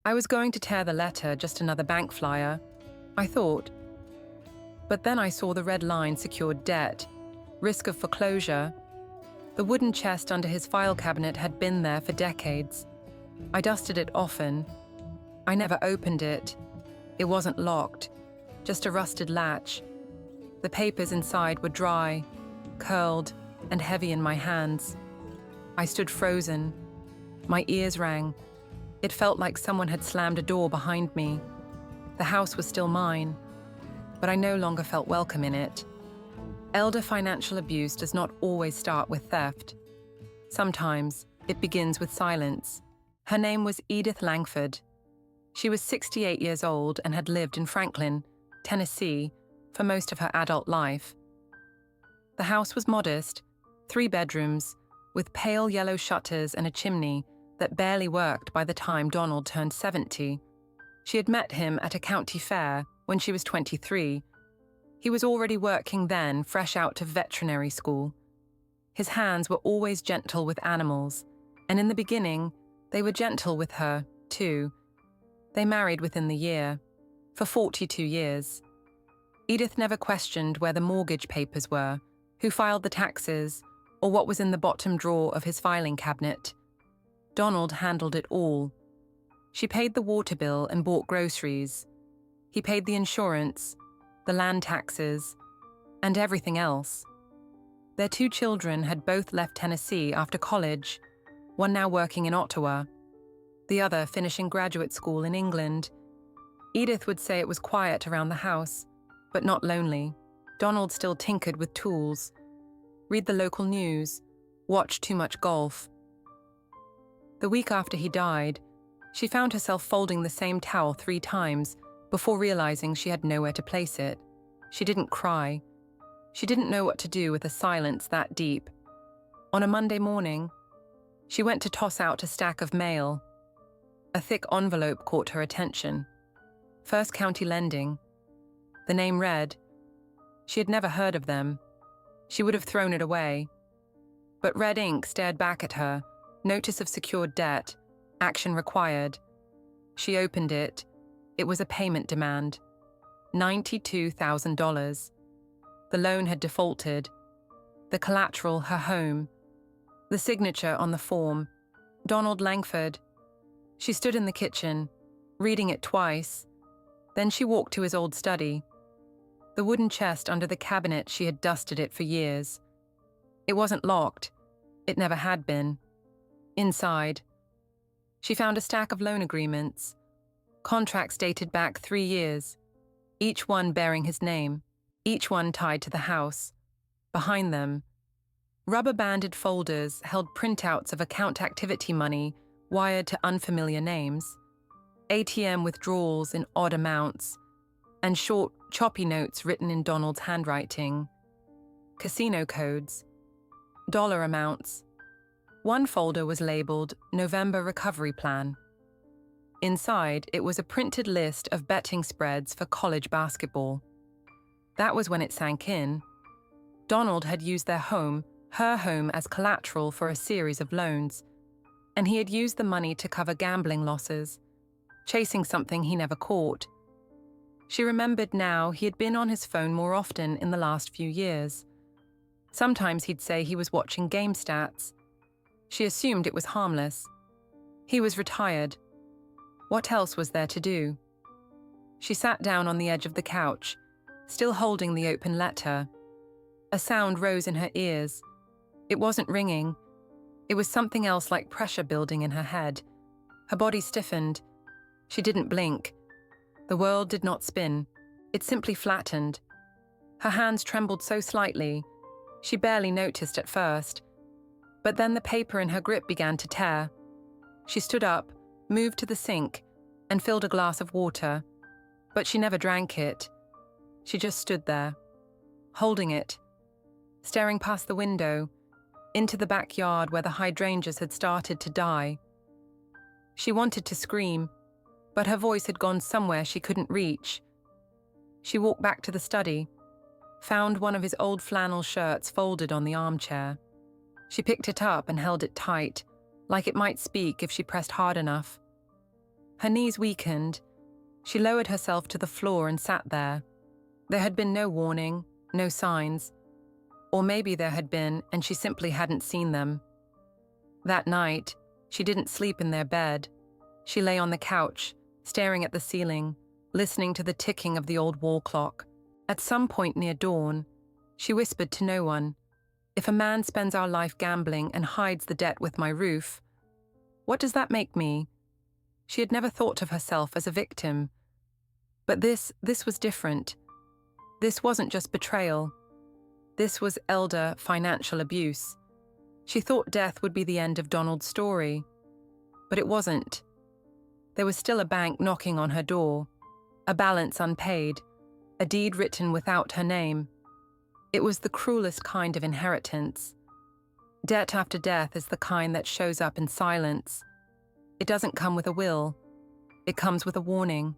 I was going to tear the letter, just another bank flyer, I thought. But then I saw the red line secured debt, risk of foreclosure. The wooden chest under his file cabinet had been there for decades. I dusted it often. I never opened it. It wasn't locked, just a rusted latch. The papers inside were dry, curled, and heavy in my hands. I stood frozen. My ears rang. It felt like someone had slammed a door behind me. The house was still mine, but I no longer felt welcome in it. Elder financial abuse does not always start with theft. Sometimes it begins with silence. Her name was Edith Langford. She was 68 years old and had lived in Franklin, Tennessee, for most of her adult life. The house was modest, 3 bedrooms, with pale yellow shutters and a chimney that barely worked by the time Donald turned 70. She had met him at a county fair when she was 23. He was already working then, fresh out of veterinary school. His hands were always gentle with animals, and in the beginning, they were gentle with her, too. They married within the year, for 42 years. Edith never questioned where the mortgage papers were, who filed the taxes, or what was in the bottom drawer of his filing cabinet. Donald handled it all. She paid the water bill and bought groceries. He paid the insurance, the land taxes, and everything else. Their 2 children had both left Tennessee after college, one now working in Ottawa, the other finishing graduate school in England. Edith would say it was quiet around the house, but not lonely. Donald still tinkered with tools, read the local news, watch too much golf. The week after he died, she found herself folding the same towel 3 times before realizing she had nowhere to place it. She didn't cry. She didn't know what to do with a silence that deep. On a Monday morning, she went to toss out a stack of mail. A thick envelope caught her attention. First County Lending. The name read. She had never heard of them. She would have thrown it away. But red ink stared back at her. Notice of secured debt. Action required. She opened it. It was a payment demand. $92,000. The loan had defaulted. The collateral, her home. The signature on the form. Donald Langford. She stood in the kitchen, reading it twice. Then she walked to his old study. The wooden chest under the cabinet, she had dusted it for years. It wasn't locked. It never had been. Inside, she found a stack of loan agreements. Contracts dated back 3 years, each one bearing his name, each one tied to the house. Behind them, rubber-banded folders held printouts of account activity money wired to unfamiliar names, ATM withdrawals in odd amounts, and short, choppy notes written in Donald's handwriting. Casino codes, dollar amounts. One folder was labeled November Recovery Plan. Inside, it was a printed list of betting spreads for college basketball. That was when it sank in. Donald had used their home, her home, as collateral for a series of loans, and he had used the money to cover gambling losses, chasing something he never caught. She remembered now he had been on his phone more often in the last few years. Sometimes he'd say he was watching game stats. She assumed it was harmless. He was retired. What else was there to do? She sat down on the edge of the couch, still holding the open letter. A sound rose in her ears. It wasn't ringing. It was something else, like pressure building in her head. Her body stiffened. She didn't blink. The world did not spin. It simply flattened. Her hands trembled so slightly, she barely noticed at first. But then the paper in her grip began to tear. She stood up, moved to the sink, and filled a glass of water. But she never drank it. She just stood there, holding it, staring past the window, into the backyard where the hydrangeas had started to die. She wanted to scream, but her voice had gone somewhere she couldn't reach. She walked back to the study, found one of his old flannel shirts folded on the armchair. She picked it up and held it tight, like it might speak if she pressed hard enough. Her knees weakened. She lowered herself to the floor and sat there. There had been no warning, no signs. Or maybe there had been, and she simply hadn't seen them. That night, she didn't sleep in their bed. She lay on the couch, staring at the ceiling, listening to the ticking of the old wall clock. At some point near dawn, she whispered to no one, "If a man spends our life gambling and hides the debt with my roof, what does that make me?" She had never thought of herself as a victim. But this was different. This wasn't just betrayal. This was elder financial abuse. She thought death would be the end of Donald's story. But it wasn't. There was still a bank knocking on her door, a balance unpaid, a deed written without her name. It was the cruelest kind of inheritance. Debt after death is the kind that shows up in silence. It doesn't come with a will. It comes with a warning.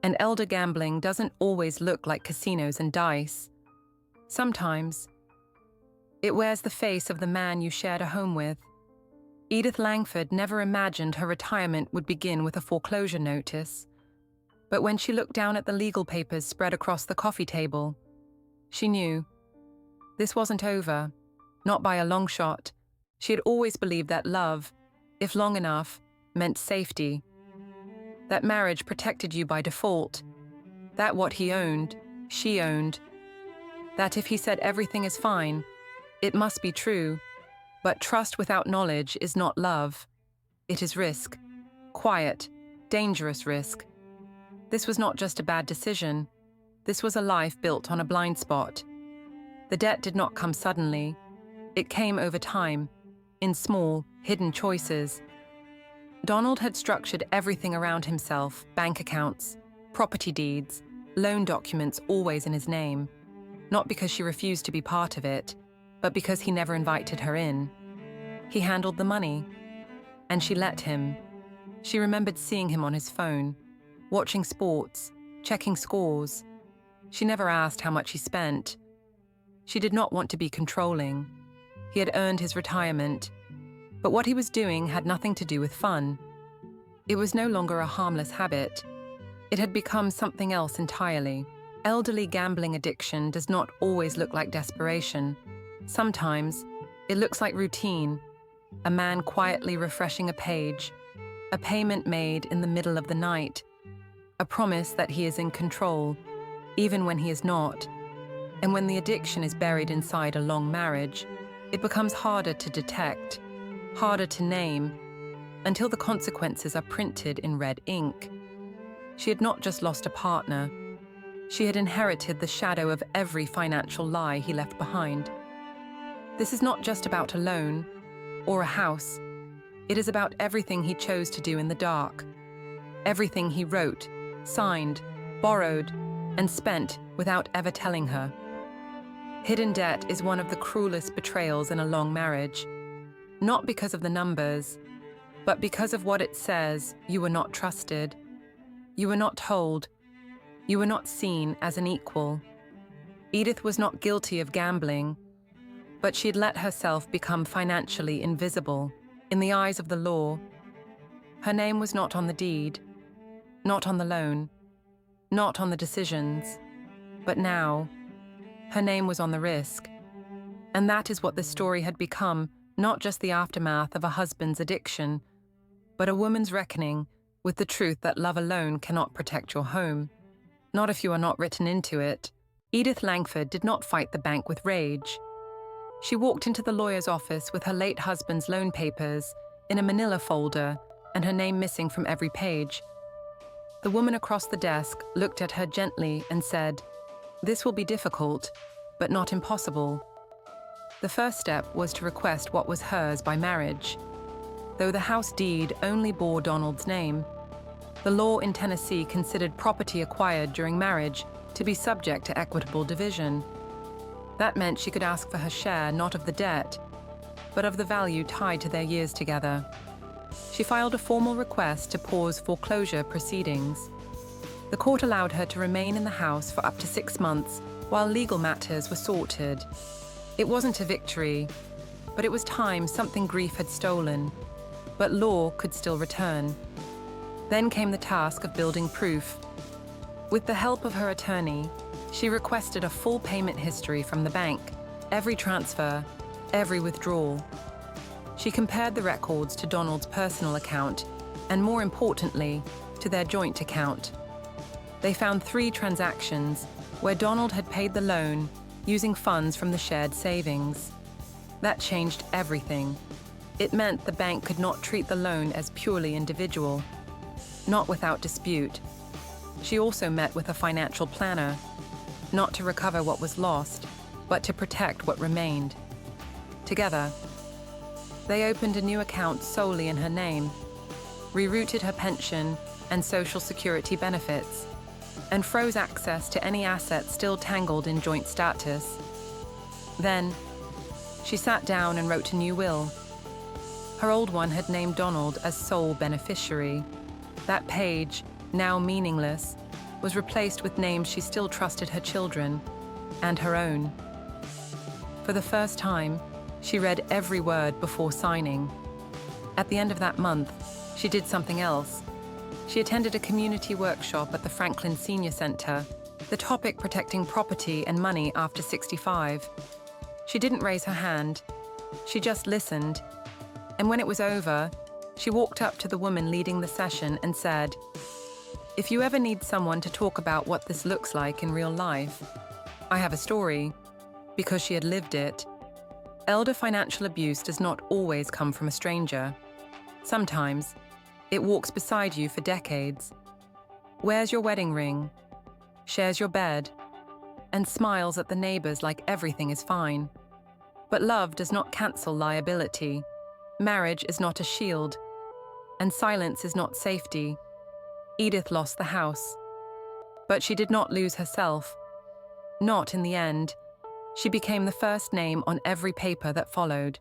And elder gambling doesn't always look like casinos and dice. Sometimes, it wears the face of the man you shared a home with. Edith Langford never imagined her retirement would begin with a foreclosure notice. But when she looked down at the legal papers spread across the coffee table, she knew. This wasn't over, not by a long shot. She had always believed that love, if long enough, meant safety. That marriage protected you by default. That what he owned, she owned. That if he said everything is fine, it must be true. But trust without knowledge is not love. It is risk. Quiet, dangerous risk. This was not just a bad decision. This was a life built on a blind spot. The debt did not come suddenly. It came over time, in small, hidden choices. Donald had structured everything around himself: bank accounts, property deeds, loan documents always in his name. Not because she refused to be part of it, but because he never invited her in. He handled the money, and she let him. She remembered seeing him on his phone, watching sports, checking scores. She never asked how much he spent. She did not want to be controlling. He had earned his retirement, but what he was doing had nothing to do with fun. It was no longer a harmless habit. It had become something else entirely. Elderly gambling addiction does not always look like desperation. Sometimes, it looks like routine, a man quietly refreshing a page, a payment made in the middle of the night, a promise that he is in control, even when he is not. And when the addiction is buried inside a long marriage, it becomes harder to detect, harder to name, until the consequences are printed in red ink. She had not just lost a partner. She had inherited the shadow of every financial lie he left behind. This is not just about a loan or a house. It is about everything he chose to do in the dark. Everything he wrote, signed, borrowed, and spent without ever telling her. Hidden debt is one of the cruelest betrayals in a long marriage. Not because of the numbers, but because of what it says. You were not trusted. You were not told. You were not seen as an equal. Edith was not guilty of gambling, but she had let herself become financially invisible in the eyes of the law. Her name was not on the deed, not on the loan, not on the decisions, but now, her name was on the risk. And that is what this story had become, not just the aftermath of a husband's addiction, but a woman's reckoning with the truth that love alone cannot protect your home. Not if you are not written into it. Edith Langford did not fight the bank with rage. She walked into the lawyer's office with her late husband's loan papers in a manila folder and her name missing from every page. The woman across the desk looked at her gently and said, "This will be difficult, but not impossible." The first step was to request what was hers by marriage. Though the house deed only bore Donald's name, the law in Tennessee considered property acquired during marriage to be subject to equitable division. That meant she could ask for her share not of the debt, but of the value tied to their years together. She filed a formal request to pause foreclosure proceedings. The court allowed her to remain in the house for up to 6 months while legal matters were sorted. It wasn't a victory, but it was time something grief had stolen, but law could still return. Then came the task of building proof. With the help of her attorney, she requested a full payment history from the bank, every transfer, every withdrawal. She compared the records to Donald's personal account and, more importantly, to their joint account. They found 3 transactions where Donald had paid the loan using funds from the shared savings. That changed everything. It meant the bank could not treat the loan as purely individual, not without dispute. She also met with a financial planner, not to recover what was lost, but to protect what remained. Together, they opened a new account solely in her name, rerouted her pension and Social Security benefits, and froze access to any assets still tangled in joint status. Then, she sat down and wrote a new will. Her old one had named Donald as sole beneficiary. That page, now meaningless, was replaced with names she still trusted her children and her own. For the first time, she read every word before signing. At the end of that month, she did something else. She attended a community workshop at the Franklin Senior Center, the topic protecting property and money after 65. She didn't raise her hand. She just listened. And when it was over, she walked up to the woman leading the session and said, "If you ever need someone to talk about what this looks like in real life, I have a story," because she had lived it. Elder financial abuse does not always come from a stranger. Sometimes, it walks beside you for decades, wears your wedding ring, shares your bed, and smiles at the neighbors like everything is fine. But love does not cancel liability. Marriage is not a shield, and silence is not safety. Edith lost the house, but she did not lose herself. Not in the end. She became the first name on every paper that followed.